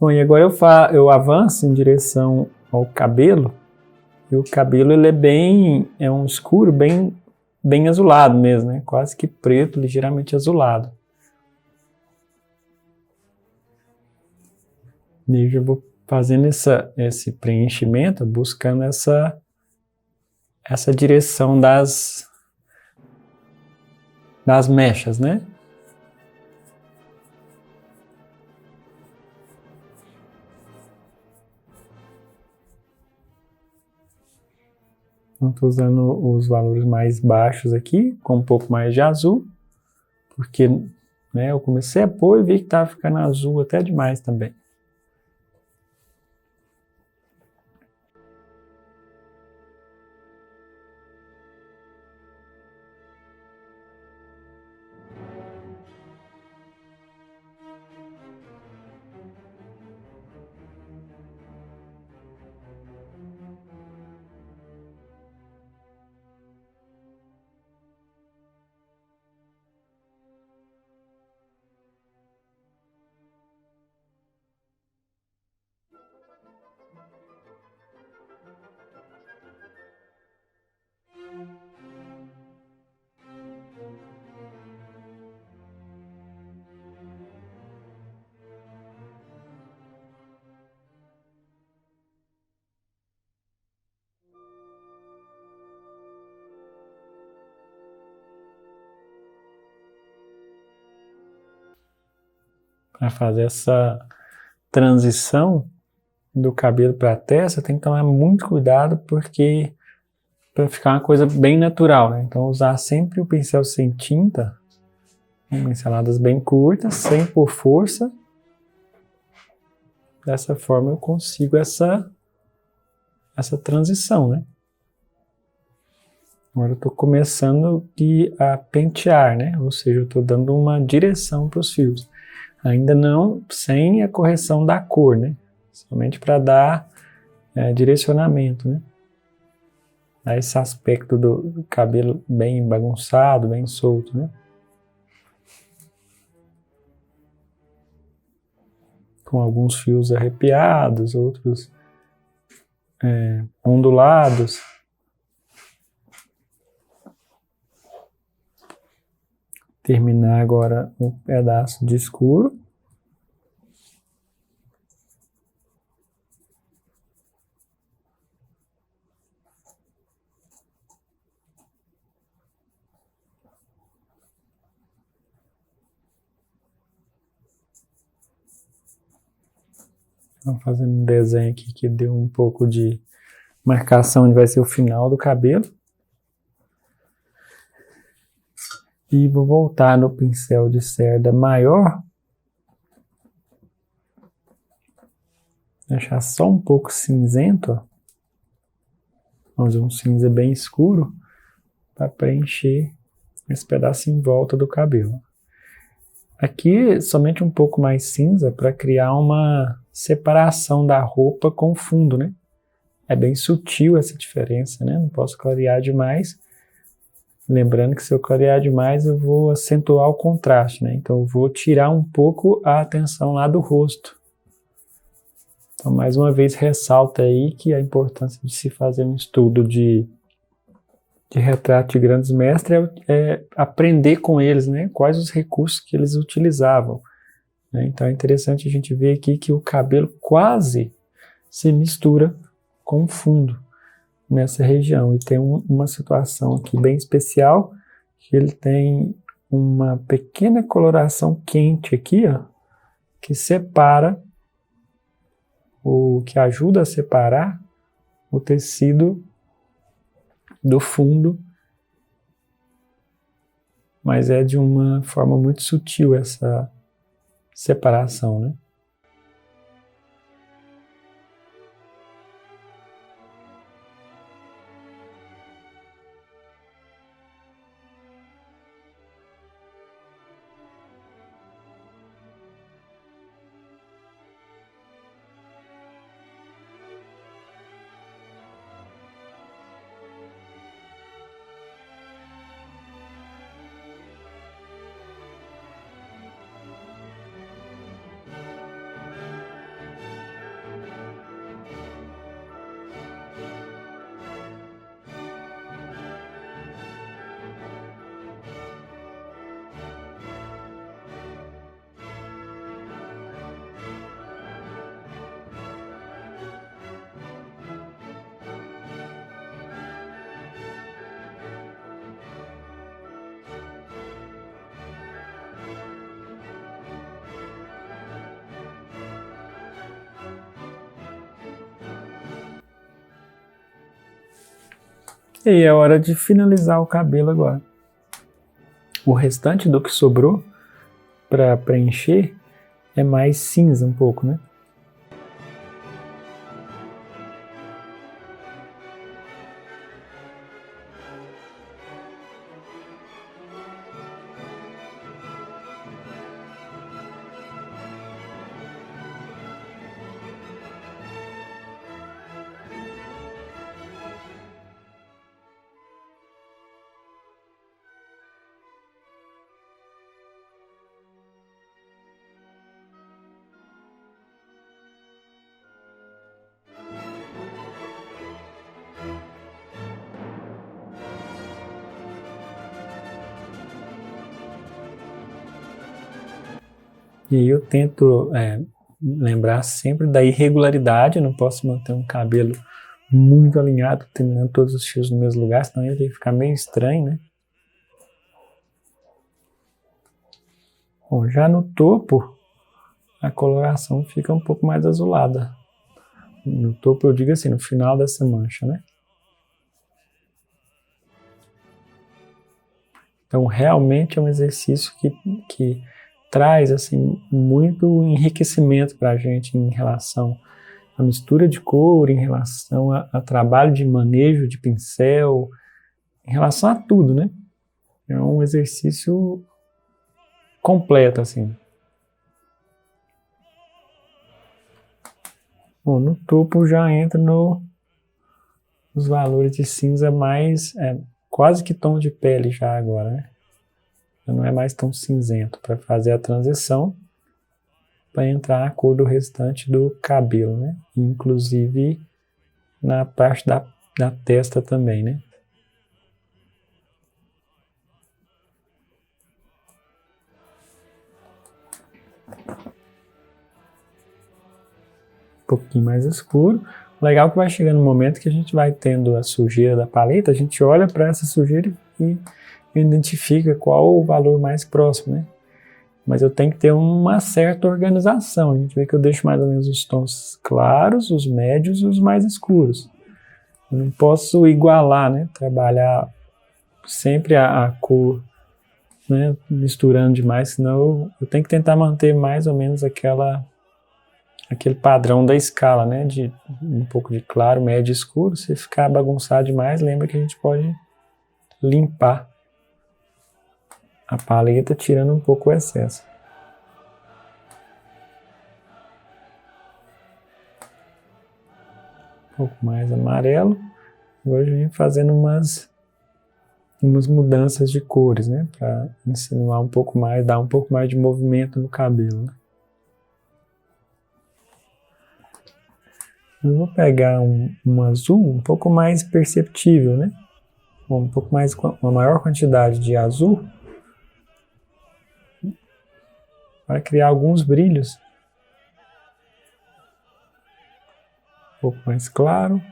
Bom, e agora eu avanço em direção ao cabelo, e o cabelo ele é um escuro bem azulado mesmo, né? Quase que preto, ligeiramente azulado. E eu já vou fazendo esse preenchimento, buscando essa direção das mechas, né? Então, estou usando os valores mais baixos aqui, com um pouco mais de azul, porque, né, eu comecei a pôr e vi que estava ficando azul até demais também. Para fazer essa transição do cabelo para a testa, tem que tomar muito cuidado, porque para ficar uma coisa bem natural, né? Então, usar sempre o pincel sem tinta, pinceladas bem curtas, sem por força. Dessa forma eu consigo essa transição, né? Agora eu estou começando a pentear, né? Ou seja, eu estou dando uma direção para os fios. Ainda não sem a correção da cor, né? Somente para dar direcionamento, né? Dá esse aspecto do cabelo bem bagunçado, bem solto, né? Com alguns fios arrepiados, outros ondulados. Terminar agora um pedaço de escuro. Vamos fazendo um desenho aqui que deu um pouco de marcação onde vai ser o final do cabelo. E vou voltar no pincel de cerda maior. Deixar só um pouco cinzento, ó. Vamos fazer um cinza bem escuro para preencher esse pedaço em volta do cabelo. Aqui somente um pouco mais cinza para criar uma separação da roupa com o fundo, né? É bem sutil essa diferença, né? Não posso clarear demais. Lembrando que se eu clarear demais eu vou acentuar o contraste, né? Então eu vou tirar um pouco a atenção lá do rosto. Então, mais uma vez, ressalta aí que a importância de se fazer um estudo de retrato de grandes mestres é aprender com eles, né? Quais os recursos que eles utilizavam, né? Então é interessante a gente ver aqui que o cabelo quase se mistura com o fundo nessa região. E tem uma situação aqui bem especial, que ele tem uma pequena coloração quente aqui, ó, que separa, que ajuda a separar o tecido do fundo, mas é de uma forma muito sutil essa separação, né? E aí é hora de finalizar o cabelo agora. O restante do que sobrou para preencher é mais cinza um pouco, né? E aí eu tento lembrar sempre da irregularidade, eu não posso manter um cabelo muito alinhado, terminando todos os fios no mesmo lugar, senão ele fica meio estranho, né? Bom, já no topo, a coloração fica um pouco mais azulada. No topo eu digo assim, no final dessa mancha, né? Então realmente é um exercício que traz assim muito enriquecimento para a gente em relação à mistura de cor, em relação a trabalho de manejo de pincel, em relação a tudo, né? É um exercício completo, assim. Bom, no topo já entra nos valores de cinza mais, quase que tom de pele já agora, né? Já não é mais tão cinzento para fazer a transição para entrar a cor do restante do cabelo, né? Inclusive na parte da testa também, né? Um pouquinho mais escuro. Legal que vai chegando um momento que a gente vai tendo a sujeira da paleta, a gente olha para essa sujeira e identifica qual o valor mais próximo, né? Mas eu tenho que ter uma certa organização. A gente vê que eu deixo mais ou menos os tons claros, os médios e os mais escuros. Eu não posso igualar, né? Trabalhar sempre a cor, né? Misturando demais, senão eu tenho que tentar manter mais ou menos aquele padrão da escala, né? De um pouco de claro, médio e escuro. Se ficar bagunçado demais, lembra que a gente pode limpar a paleta, tirando um pouco o excesso. Um pouco mais amarelo. Agora a gente vem fazendo umas mudanças de cores, né? Para insinuar um pouco mais, dar um pouco mais de movimento no cabelo. Né? Eu vou pegar um azul um pouco mais perceptível, né? Um pouco mais, uma maior quantidade de azul para criar alguns brilhos. Um pouco mais claro.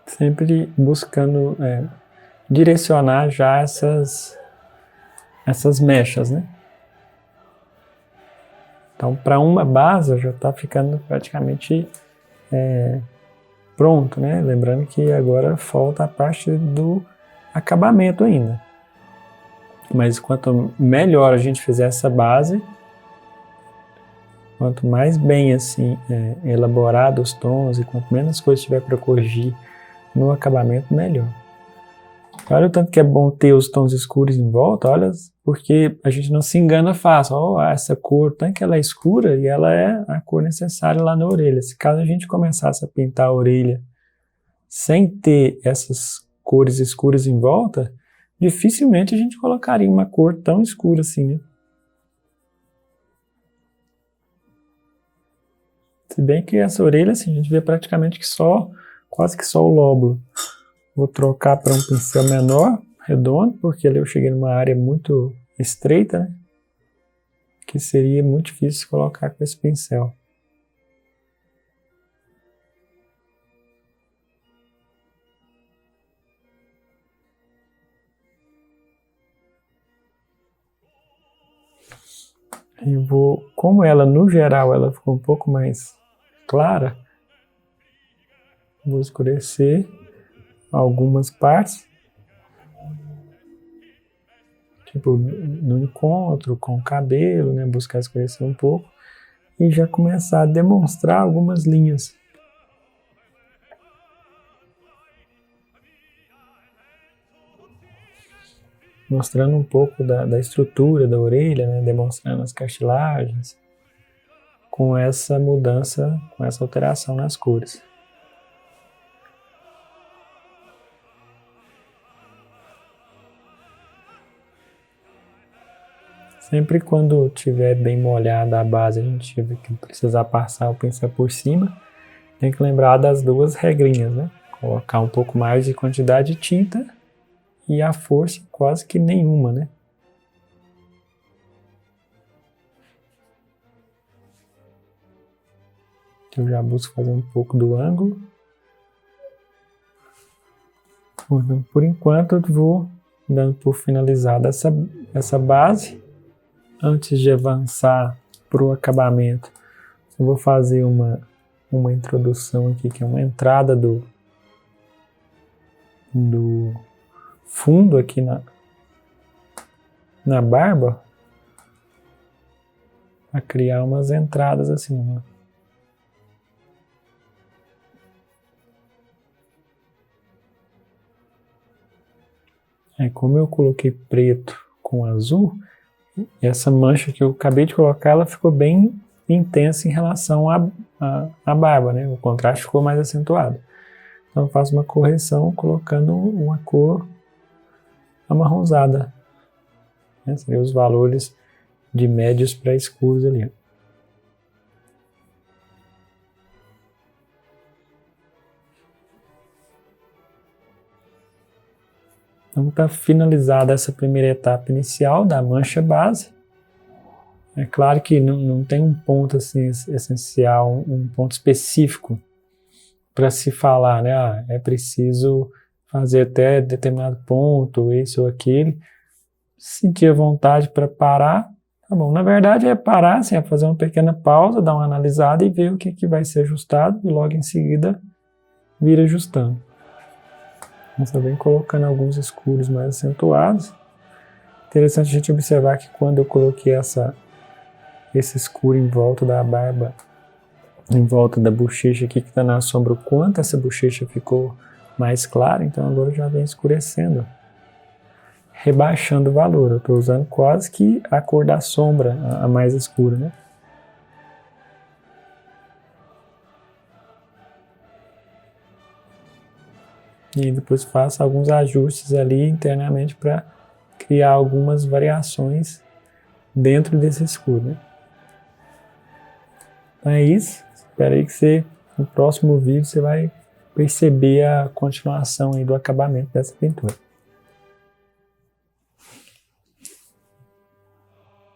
Sempre buscando direcionar já essas mechas, né? Então, para uma base já está ficando praticamente pronto, né? Lembrando que agora falta a parte do acabamento ainda. Mas quanto melhor a gente fizer essa base, quanto mais bem assim elaborado os tons e quanto menos coisa tiver para corrigir no acabamento, melhor. Olha o tanto que é bom ter os tons escuros em volta, olha, porque a gente não se engana fácil. Oh, essa cor, tanto que ela é escura e ela é a cor necessária lá na orelha. Se caso a gente começasse a pintar a orelha sem ter essas cores escuras em volta, dificilmente a gente colocaria uma cor tão escura assim, né? Se bem que essa orelha, assim, a gente vê praticamente que quase que só o lóbulo. Vou trocar para um pincel menor, redondo, porque ali eu cheguei numa área muito estreita, né? Que seria muito difícil colocar com esse pincel. Como ela no geral ela ficou um pouco mais clara, vou escurecer algumas partes, tipo no encontro com o cabelo, né, buscar escurecer um pouco e já começar a demonstrar algumas linhas. Mostrando um pouco da estrutura da orelha, né, demonstrando as cartilagens, com essa mudança, com essa alteração nas cores. Sempre quando tiver bem molhada a base, a gente tiver que precisar passar o pincel por cima, tem que lembrar das duas regrinhas, né? Colocar um pouco mais de quantidade de tinta e a força quase que nenhuma, né? Eu já busco fazer um pouco do ângulo. Por enquanto eu vou dando por finalizada essa base. Antes de avançar para o acabamento, eu vou fazer uma introdução aqui, que é uma entrada do fundo aqui na barba, para criar umas entradas assim, né? Aí, como eu coloquei preto com azul, essa mancha que eu acabei de colocar, ela ficou bem intensa em relação à barba, né? O contraste ficou mais acentuado. Então eu faço uma correção colocando uma cor amarronzada, né? Seriam os valores de médios para escuros ali. Então está finalizada essa primeira etapa inicial da mancha base. É claro que não tem um ponto assim essencial, um ponto específico para se falar, né? É preciso fazer até determinado ponto, esse ou aquele. Sentir a vontade para parar, tá bom. Na verdade é parar, assim, é fazer uma pequena pausa, dar uma analisada e ver o que vai ser ajustado e logo em seguida vir ajustando. Você vem colocando alguns escuros mais acentuados. Interessante a gente observar que quando eu coloquei esse escuro em volta da barba, em volta da bochecha aqui que está na sombra, o quanto essa bochecha ficou mais clara, então agora já vem escurecendo, rebaixando o valor. Eu estou usando quase que a cor da sombra, a mais escura, né? E depois faço alguns ajustes ali internamente para criar algumas variações dentro desse escuro, né? Então é isso. Espero aí que no próximo vídeo você vai perceber a continuação aí do acabamento dessa pintura.